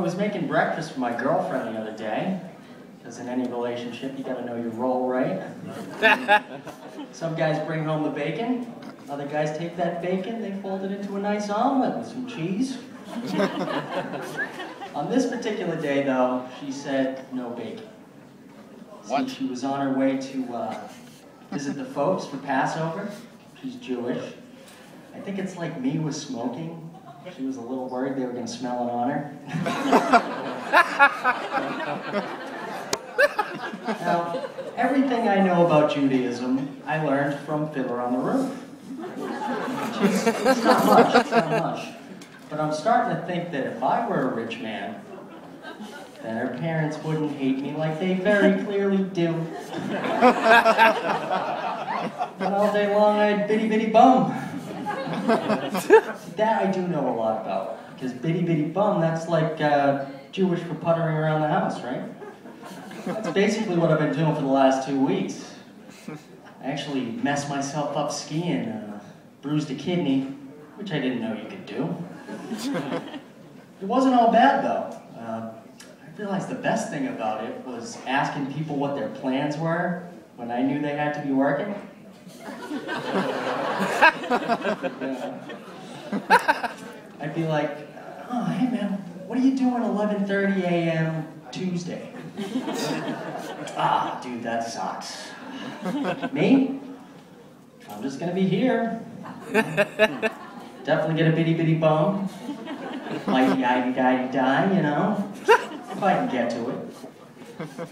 was making breakfast for my girlfriend the other day, because in any relationship, you gotta know your role, right? Some guys bring home the bacon, other guys take that bacon, they fold it into a nice omelet with some cheese. On this particular day, though, she said no bacon. What? See, she was on her way to visit the folks for Passover. She's Jewish. I think it's like me with smoking. She was a little worried they were going to smell it on her. Now, everything I know about Judaism, I learned from Fiddler on the Roof. It's not much. But I'm starting to think that if I were a rich man, then her parents wouldn't hate me like they very clearly do. But all day long I'd bitty bitty bum. That I do know a lot about, because bitty bitty bum, that's like Jewish for puttering around the house, right? That's basically what I've been doing for the last 2 weeks. I actually messed myself up skiing, bruised a kidney, which I didn't know you could do. It wasn't all bad though. I realized the best thing about it was asking people what their plans were when I knew they had to be working. I'd be like, oh, hey man, what are you doing 11:30 a.m. Tuesday? Ah, dude, that sucks. Me? I'm just gonna be here. Definitely get a bitty bitty bum. Like die, you know? If I can get to it.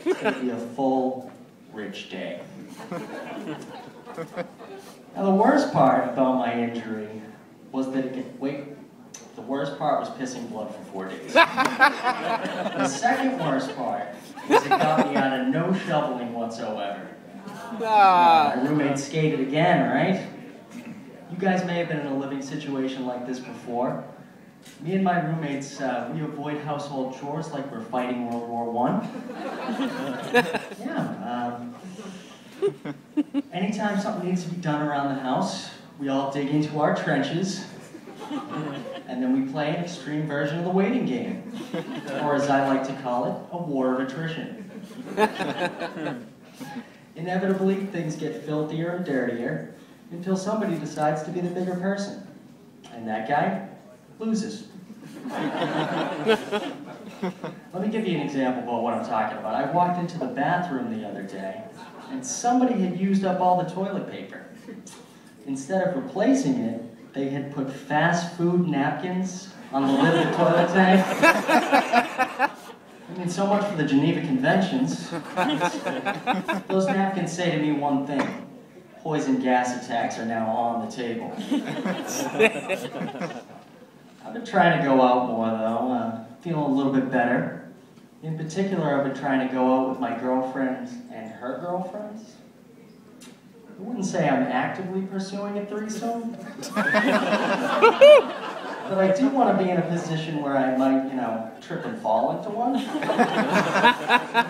It's gonna be a full, rich day. Now the worst part about my injury was that the worst part was pissing blood for 4 days. The second worst part is it got me out of no shoveling whatsoever. My roommate skated again, right? You guys may have been in a living situation like this before. Me and my roommates, we avoid household chores like we're fighting World War I. Yeah. Anytime something needs to be done around the house, we all dig into our trenches, and then we play an extreme version of the waiting game, or as I like to call it, a war of attrition. Inevitably, things get filthier and dirtier until somebody decides to be the bigger person, and that guy loses. Let me give you an example about what I'm talking about. I walked into the bathroom the other day, and somebody had used up all the toilet paper. Instead of replacing it, they had put fast food napkins on the lid of the toilet tank. I mean, so much for the Geneva Conventions. Those napkins say to me one thing: poison gas attacks are now on the table. I've been trying to go out more though, feeling a little bit better. In particular, I've been trying to go out with my girlfriend and her girlfriends. I wouldn't say I'm actively pursuing a threesome. But I do want to be in a position where I might, trip and fall into one. You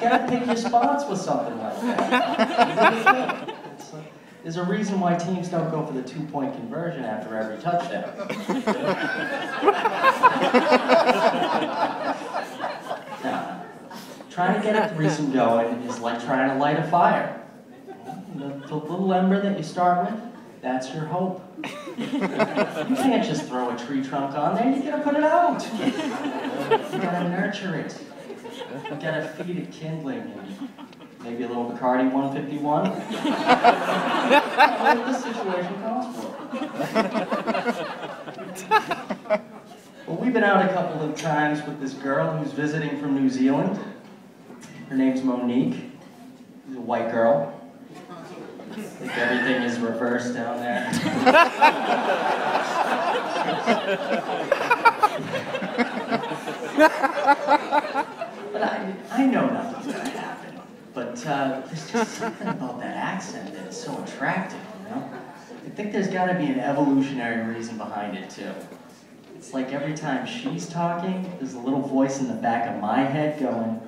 gotta pick your spots with something like that. There's a reason why teams don't go for the 2-point conversion after every touchdown. Now, trying to get a threesome going is like trying to light a fire. The little ember that you start with, that's your hope. You can't just throw a tree trunk on there, you gotta put it out. You gotta nurture it. You gotta feed it kindling and maybe a little Bacardi 151. What the situation calls for. Well, we've been out a couple of times with this girl who's visiting from New Zealand. Her name's Monique. She's a white girl. I think everything is reversed down there. But I know nothing's gonna happen. But there's just something about that accent that is so attractive, I think there's gotta be an evolutionary reason behind it too. It's like every time she's talking, there's a little voice in the back of my head going,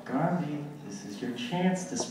Garvey, this is your chance to spread